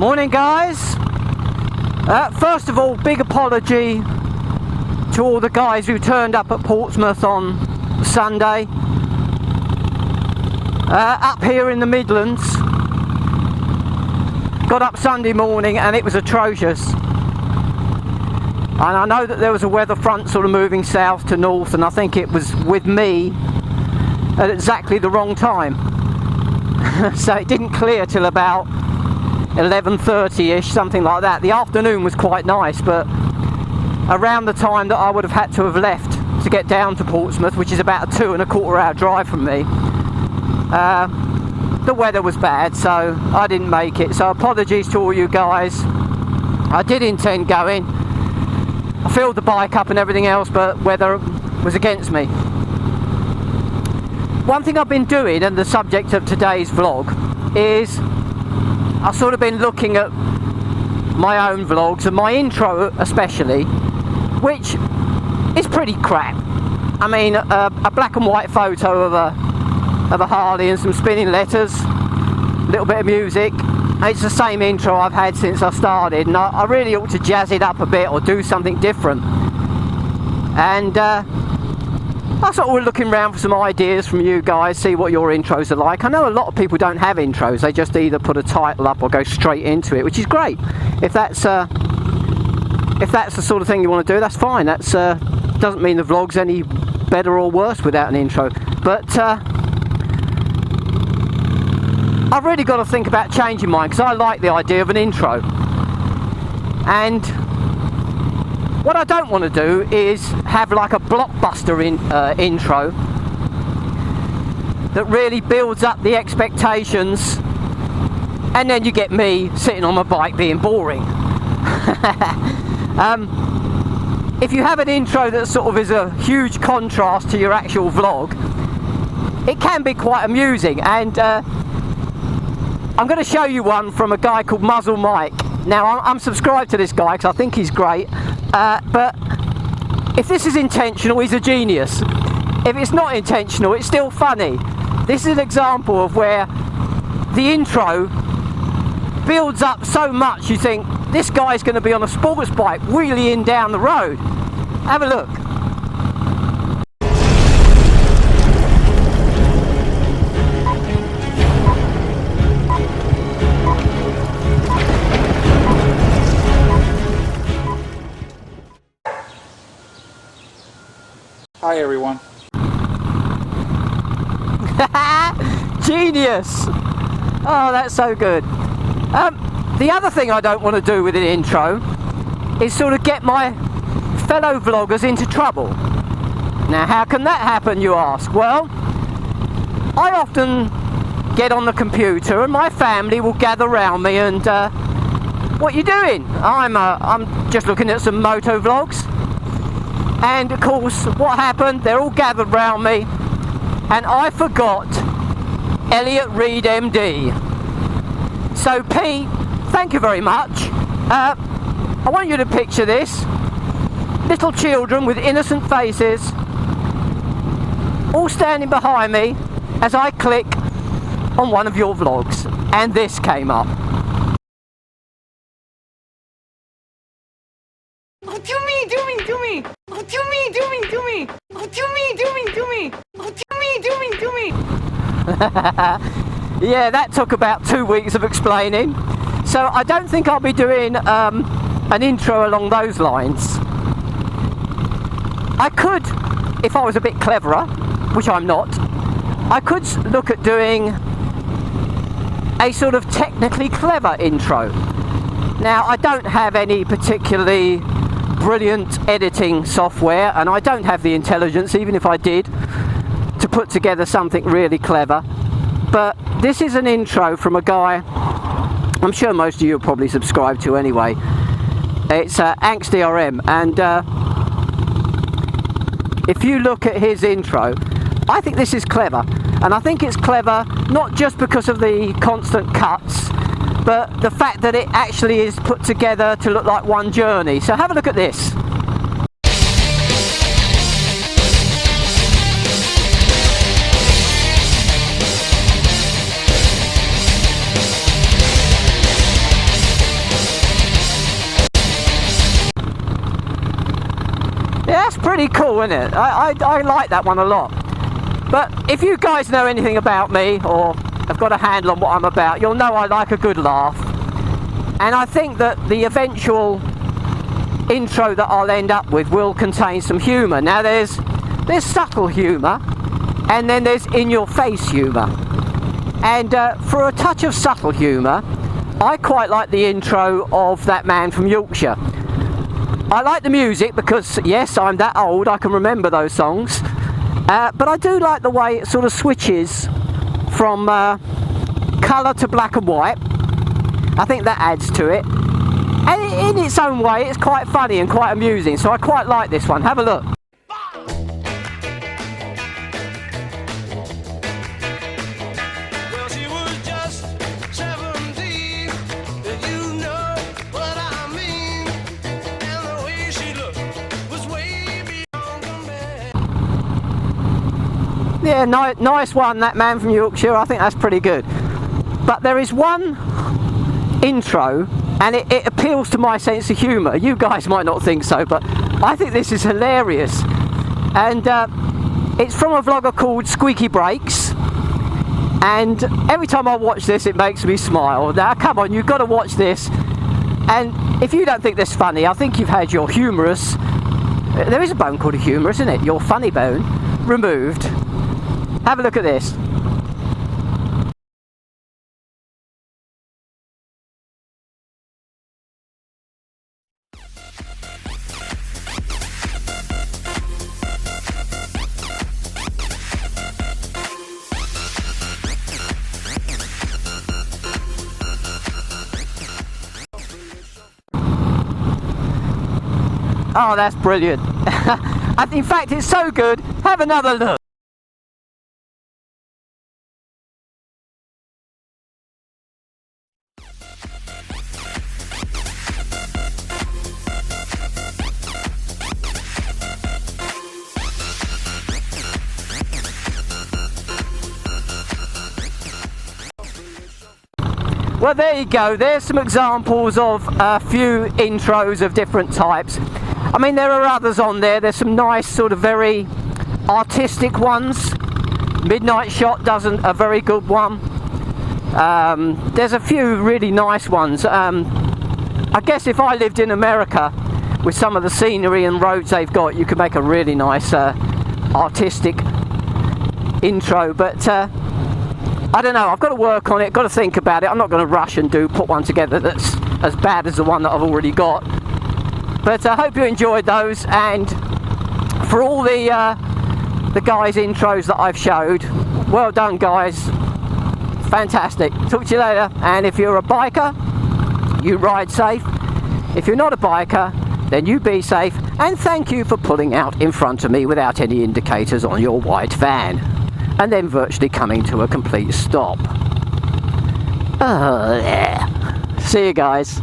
Morning, guys. First of all, big apology to all the guys who turned up at Portsmouth on Sunday. Up here in the Midlands, got up Sunday morning and it was atrocious. And I know that there was a weather front sort of moving south to north, and I think it was with me at exactly the wrong time. So it didn't clear till about 11:30ish, something like that. The afternoon was quite nice, but around the time that I would have had to have left to get down to Portsmouth, which is about a 2.25 hour drive from me, the weather was bad, so I didn't make it. So apologies to all you guys. I did intend going. I filled the bike up and everything else, but weather was against me. One thing I've been doing, and the subject of today's vlog, is I've sort of been looking at my own vlogs, and my intro especially, which is pretty crap. I mean, a black and white photo of a Harley and some spinning letters, a little bit of music. It's the same intro I've had since I started, and I really ought to jazz it up a bit or do something different. And I sort of was looking around for some ideas from you guys, see what your intros are like. I know a lot of people don't have intros, they just either put a title up or go straight into it, which is great. If that's the sort of thing you want to do, that's fine. That's doesn't mean the vlog's any better or worse without an intro. But I've really got to think about changing mine, because I like the idea of an intro. And what I don't want to do is have like a blockbuster intro that really builds up the expectations, and then you get me sitting on my bike being boring. If you have an intro that sort of is a huge contrast to your actual vlog, it can be quite amusing. And I'm going to show you one from a guy called Muzzle Mike. Now, I'm subscribed to this guy because I think he's great, but if this is intentional, he's a genius. If it's not intentional, it's still funny. This is an example of where the intro builds up so much you think this guy's going to be on a sports bike wheeling down the road. Have a look. Hi everyone. Genius! Oh, that's so good. The other thing I don't want to do with an intro is sort of get my fellow vloggers into trouble. Now, how can that happen, you ask? Well, I often get on the computer and my family will gather around me and what you doing? I'm just looking at some moto vlogs. And of course, what happened? They're all gathered round me, and I forgot Elliot Reed MD. So Pete, thank you very much. I want you to picture this: little children with innocent faces, all standing behind me as I click on one of your vlogs, and this came up. Oh, do me, do me, do me. Oh, do me, do me, do me. Oh, do me, do me, do me. Oh, do me, do me, do me. Yeah, that took about 2 weeks of explaining. So I don't think I'll be doing an intro along those lines. I could, if I was a bit cleverer, which I'm not, I could look at doing a sort of technically clever intro. Now, I don't have any particularly brilliant editing software, and I don't have the intelligence, even if I did, to put together something really clever. But this is an intro from a guy I'm sure most of you are probably subscribed to anyway. It's AngstDRM, and if you look at his intro, I think this is clever, and I think it's clever not just because of the constant cuts, but the fact that it actually is put together to look like one journey. So have a look at this. pretty cool, isn't it? I like that one a lot. But if you guys know anything about me, or have got a handle on what I'm about, you'll know I like a good laugh. And I think that the eventual intro that I'll end up with will contain some humour. Now there's subtle humour, and then there's in-your-face humour. And for a touch of subtle humour, I quite like the intro of That Man from Yorkshire. I like the music because, yes, I'm that old, I can remember those songs. But I do like the way it sort of switches from colour to black and white. I think that adds to it. And in its own way, it's quite funny and quite amusing, so I quite like this one. Have a look. Yeah, nice one, That Man from Yorkshire. I think that's pretty good. But there is one intro, and it appeals to my sense of humour. You guys might not think so, but I think this is hilarious. And it's from a vlogger called Squeaky Breaks. And every time I watch this, it makes me smile. Now, come on, you've got to watch this. And if you don't think this funny, I think you've had your humorous... There is a bone called a humerus, isn't it? Your funny bone removed. Have a look at this. Oh, that's brilliant. In fact, it's so good. Have another look. Well, there you go. There's some examples of a few intros of different types. I mean, there are others on there. There's some nice sort of very artistic ones. Midnight Shot does a very good one. There's a few really nice ones. I guess if I lived in America with some of the scenery and roads they've got, you could make a really nice artistic intro. But I don't know, I've got to work on it, got to think about it. I'm not going to rush and put one together that's as bad as the one that I've already got. But I hope you enjoyed those, and for all the guys' intros that I've showed, well done guys, fantastic. Talk to you later, and if you're a biker, you ride safe. If you're not a biker, then you be safe, and thank you for pulling out in front of me without any indicators on your white van, and then virtually coming to a complete stop. Oh yeah. See you guys.